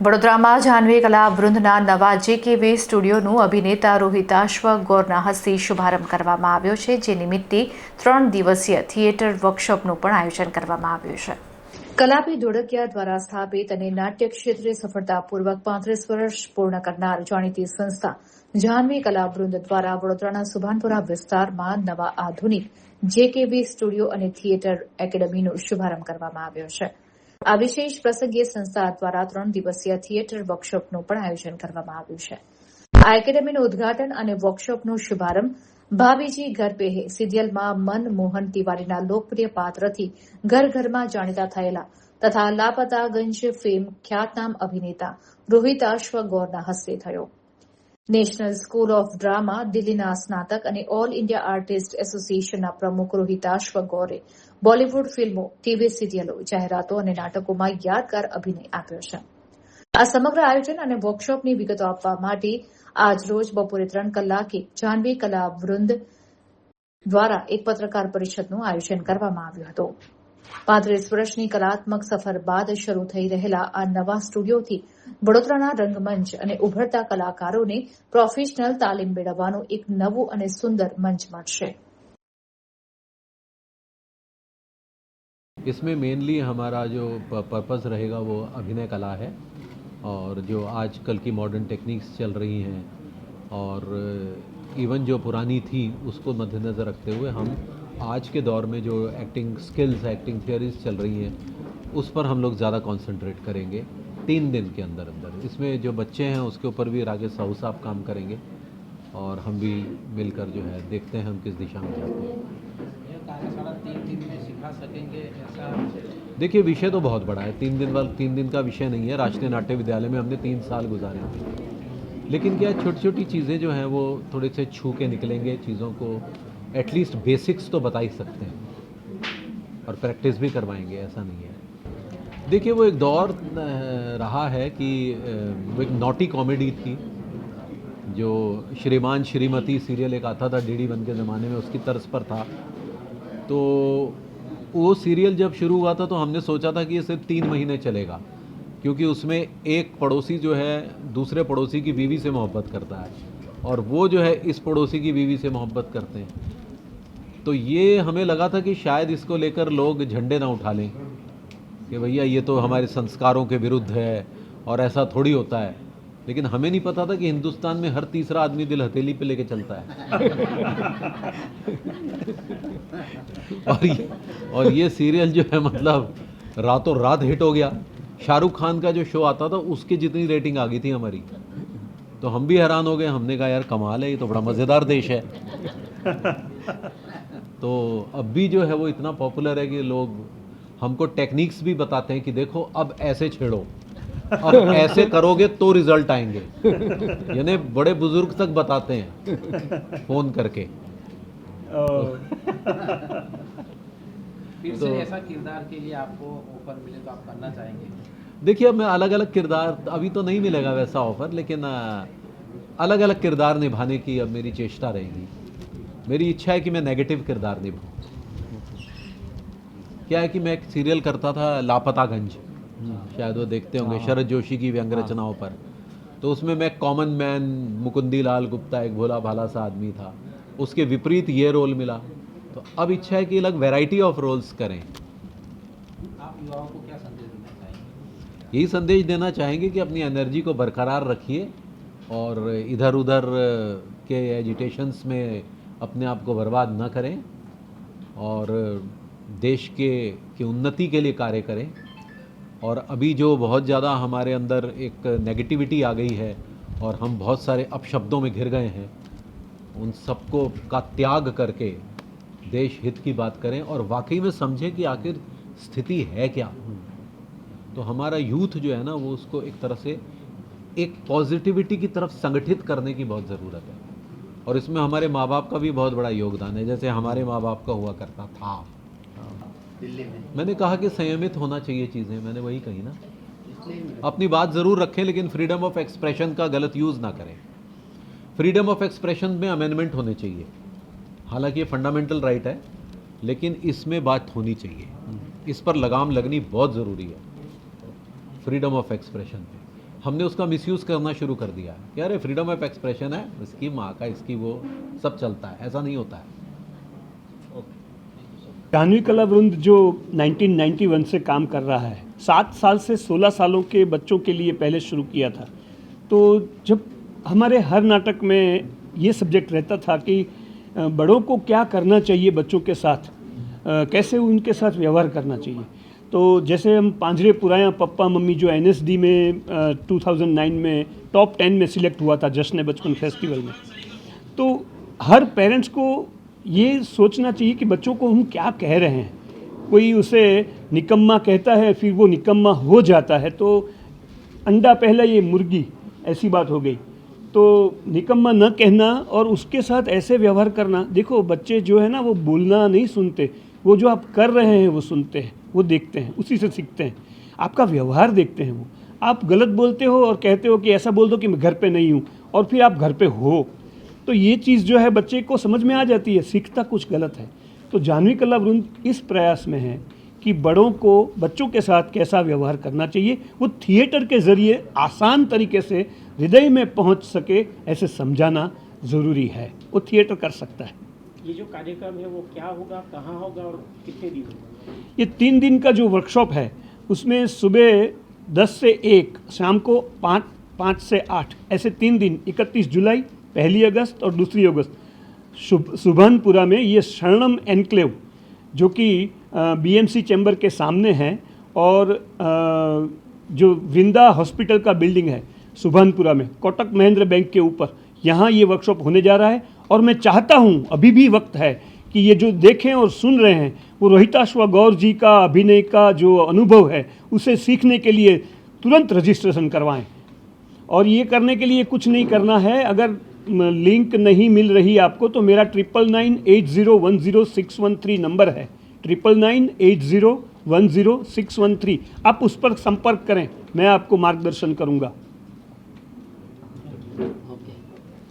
વડોદરામાં જાહ્નવી કલાવૃંદના નવા JKV સ્ટુડિયોનું અભિનેતા રોહિતાશ્વ ગોરના હસ્તે શુભારંભ કરવામાં આવ્યો છે, જે નિમિત્તે 3 દિવસીય થિયેટર વર્કશોપનું પણ આયોજન કરવામાં આવ્યું છે. કલાપી ધોળકિયા દ્વારા સ્થાપિત અને નાટ્ય ક્ષેત્રે સફળતાપૂર્વક 35 વર્ષ પૂર્ણ કરનાર જાણીતી સંસ્થા જાહ્નવી કલાવૃંદ દ્વારા વડોદરાના સુભાનપુરા વિસ્તારમાં નવા આધુનિક JKV સ્ટુડિયો અને થિયેટર એકેડમીનો શુભારંભ કરવામાં આવ્યો છે. આ વિશેષ પ્રસંગે સંસ્થા દ્વારા 3 દિવસીય થિયેટર વર્કશોપનું પણ આયોજન કરવામાં આવ્યું છે. આ એકેડમીનું ઉદઘાટન અને વર્કશોપનો શુભારંભ ભાભીજી ઘર પે હે સિરિયલમાં મનમોહન તિવારીના લોકપ્રિય પાત્રથી ઘર ઘરમાં જાણીતા થયેલા તથા લાપતાગંજ ફેમ ખ્યાતનામ અભિનેતા રોહિતાશ્વ ગોરના હસ્તે થયો. નેશનલ સ્કૂલ ઓફ ડ્રામા દિલ્હીના સ્નાતક અને ઓલ ઇન્ડિયા આર્ટિસ્ટ એસોસિએશનના પ્રમુખ રોહિતાશ્વ ગોરે બોલિવૂડ ફિલ્મો, ટીવી સિરિયલો, જાહેરાતો અને નાટકોમાં યાદગાર અભિનય આપ્યો છે. આ સમગ્ર આયોજન અને વર્કશોપની વિગતો આપવા માટે આજરોજ બપોરે 3 કલાકે જાહ્નવી કલાવૃંદ દ્વારા એક પત્રકાર પરિષદનું આયોજન કરવામાં આવ્યું હતું. 35 વર્ષની કલાત્મક સફર બાદ શરૂ થઈ રહેલા આ નવા સ્ટુડિયોથી વડોદરાના રંગમંચ અને ઉભરતા કલાકારોને પ્રોફેશનલ તાલીમ મેળવવાનું એક નવું અને સુંદર મંચ મળશે. इसमें मेनली हमारा जो पर्पस रहेगा वो अभिनय कला है और जो आजकल की मॉडर्न टेक्निक्स चल रही हैं और इवन जो पुरानी थी उसको मद्देनज़र रखते हुए हम आज के दौर में जो एक्टिंग स्किल्स, एक्टिंग थियरीज चल रही हैं उस पर हम लोग ज़्यादा कंसंट्रेट करेंगे 3 दिन के अंदर अंदर. इसमें जो बच्चे हैं उसके ऊपर भी राकेश साहू साहब काम करेंगे और हम भी मिलकर जो है देखते हैं हम किस दिशा में जाते हैं. कार्यशाला 3 दिन में सिखा सकेंगे ऐसा? देखिए, विषय तो बहुत बड़ा है. 3 दिन का विषय नहीं है. राष्ट्रीय नाट्य विद्यालय में हमने 3 साल गुजारे हैं, लेकिन क्या छोटी छोटी चीज़ें जो हैं वो थोड़े से छू के निकलेंगे. चीज़ों को एटलीस्ट बेसिक्स तो बता ही सकते हैं और प्रैक्टिस भी करवाएंगे, ऐसा नहीं है. देखिए, वो एक दौर रहा है कि वो एक नॉटी कॉमेडी थी जो श्रीमान श्रीमती सीरियल एक आता था DD1 के ज़माने में, उसकी तर्ज पर था. तो वो सीरियल जब शुरू हुआ था तो हमने सोचा था कि ये सिर्फ 3 महीने चलेगा, क्योंकि उसमें एक पड़ोसी जो है दूसरे पड़ोसी की बीवी से मोहब्बत करता है और वो जो है इस पड़ोसी की बीवी से मोहब्बत करते हैं. तो ये हमें लगा था कि शायद इसको लेकर लोग झंडे ना उठा लें कि भैया ये तो हमारे संस्कारों के विरुद्ध है और ऐसा थोड़ी होता है. लेकिन हमें नहीं पता था कि हिंदुस्तान में हर तीसरा आदमी दिल हथेली पे लेके चलता है. और ये सीरियल जो है मतलब रातों रात हिट हो गया. शाहरुख खान का जो शो आता था उसकी जितनी रेटिंग आ गई थी हमारी, तो हम भी हैरान हो गए. हमने कहा यार कमाल है, ये तो बड़ा मज़ेदार देश है. तो अब भी जो है वो इतना पॉपुलर है कि लोग हमको टेक्निक्स भी बताते हैं कि देखो अब ऐसे छेड़ो, अब ऐसे करोगे तो रिजल्ट आएंगे. यानी बड़े बुजुर्ग तक बताते हैं फ़ोन करके. फिर से ऐसा किरदार के लिए आपको ऑफर मिले तो आप करना चाहेंगे? देखिए, अब मैं अलग अलग किरदार, अभी तो नहीं मिलेगा वैसा ऑफ़र, लेकिन अलग अलग किरदार निभाने की अब मेरी चेष्टा रहेगी. मेरी इच्छा है कि मैं नेगेटिव किरदार निभाऊँ. क्या है कि मैं एक सीरियल करता था लापतागंज, शायद वो देखते होंगे, शरद जोशी की व्यंग रचनाओं पर. तो उसमें मैं कॉमन मैन मुकुंदी लाल गुप्ता, एक भोला भाला सा आदमी था. उसके विपरीत ये रोल मिला. तो अब इच्छा है कि अलग वैरायटी ऑफ रोल्स करें. आप युवाओं को क्या संदेश देना चाहेंगे? यही संदेश देना चाहेंगे कि अपनी एनर्जी को बरकरार रखिए और इधर उधर के एजिटेशंस में अपने आप को बर्बाद न करें और देश की उन्नति के लिए कार्य करें. और अभी जो बहुत ज़्यादा हमारे अंदर एक नेगेटिविटी आ गई है और हम बहुत सारे अपशब्दों में घिर गए हैं, उन सबको का त्याग करके देश हित की बात करें और वाकई में समझें कि आखिर स्थिति है क्या. तो हमारा यूथ जो है ना वो उसको एक तरह से एक पॉजिटिविटी की तरफ संगठित करने की बहुत ज़रूरत है. और इसमें हमारे माँ बाप का भी बहुत बड़ा योगदान है, जैसे हमारे माँ बाप का हुआ करता था. दिल्ली में मैंने कहा कि संयमित होना चाहिए चीज़ें, मैंने वही कही ना. अपनी बात ज़रूर रखें लेकिन फ्रीडम ऑफ एक्सप्रेशन का गलत यूज़ ना करें. फ्रीडम ऑफ एक्सप्रेशन में अमेंडमेंट होने चाहिए. हालांकि ये फंडामेंटल राइट है, लेकिन इसमें बात होनी चाहिए. इस पर लगाम लगनी बहुत ज़रूरी है फ्रीडम ऑफ एक्सप्रेशन पे. हमने उसका मिसयूज़ करना शुरू कर दिया कि अरे फ्रीडम ऑफ एक्सप्रेशन है, इसकी माँ का इसकी वो सब चलता है। ऐसा नहीं होता है। जाह्नवी कला वृंद जो 1991 से काम कर रहा है, 7 साल से 16 सालों के बच्चों के लिए पहले शुरू किया था। तो जब हमारे हर नाटक में ये सब्जेक्ट रहता था कि बड़ों को क्या करना चाहिए बच्चों के साथ, कैसे उनके साथ व्यवहार करना चाहिए। तो जैसे हम पांजरे पुराया पप्पा मम्मी जो NSD में 2009 में टॉप 10 में सिलेक्ट हुआ था जश्न बचपन फेस्टिवल में, तो हर पेरेंट्स को ये सोचना चाहिए कि बच्चों को हम क्या कह रहे हैं। कोई उसे निकम्मा कहता है, फिर वो निकम्मा हो जाता है, तो अंडा पहला ये मुर्गी, ऐसी बात हो गई। तो निकम्मा न कहना और उसके साथ ऐसे व्यवहार करना। देखो बच्चे जो है ना, वो बोलना नहीं सुनते, वो जो आप कर रहे हैं वो सुनते हैं, वो देखते हैं, उसी से सीखते हैं। आपका व्यवहार देखते हैं वो। आप गलत बोलते हो और कहते हो कि ऐसा बोल दो कि मैं घर पे नहीं हूँ, और फिर आप घर पे हो, तो ये चीज़ जो है बच्चे को समझ में आ जाती है, सीखता कुछ गलत है। तो जाह्नवी कला वृंद इस प्रयास में है कि बड़ों को बच्चों के साथ कैसा व्यवहार करना चाहिए, वो थिएटर के ज़रिए आसान तरीके से हृदय में पहुंच सके, ऐसे समझाना ज़रूरी है। वो थिएटर कर सकता है। ये जो कार्यक्रम है वो क्या होगा, कहाँ होगा और कितने दिन होगा? ये 3 दिन का जो वर्कशॉप है, उसमें सुबह 10 से 1, शाम को 5 से 8, ऐसे 3 दिन, 31 जुलाई, 1 अगस्त और 2 अगस्त, सुभानपुरा में ये शरणम एनक्लेव जो कि BMC चैम्बर के सामने है, और जो वृंदा हॉस्पिटल का बिल्डिंग है सुभानपुरा में, कोटक महिंद्रा बैंक के ऊपर, यहाँ ये वर्कशॉप होने जा रहा है। और मैं चाहता हूँ, अभी भी वक्त है कि ये जो देखें और सुन रहे हैं, वो रोहिताश्व गौर जी का अभिनय का जो अनुभव है, उसे सीखने के लिए तुरंत रजिस्ट्रेशन करवाएं। और ये करने के लिए कुछ नहीं करना है। अगर लिंक नहीं मिल रही आपको, तो मेरा 9998010613 नंबर है, 9998010613। आप उस पर संपर्क करें, मैं आपको मार्गदर्शन करूँगा।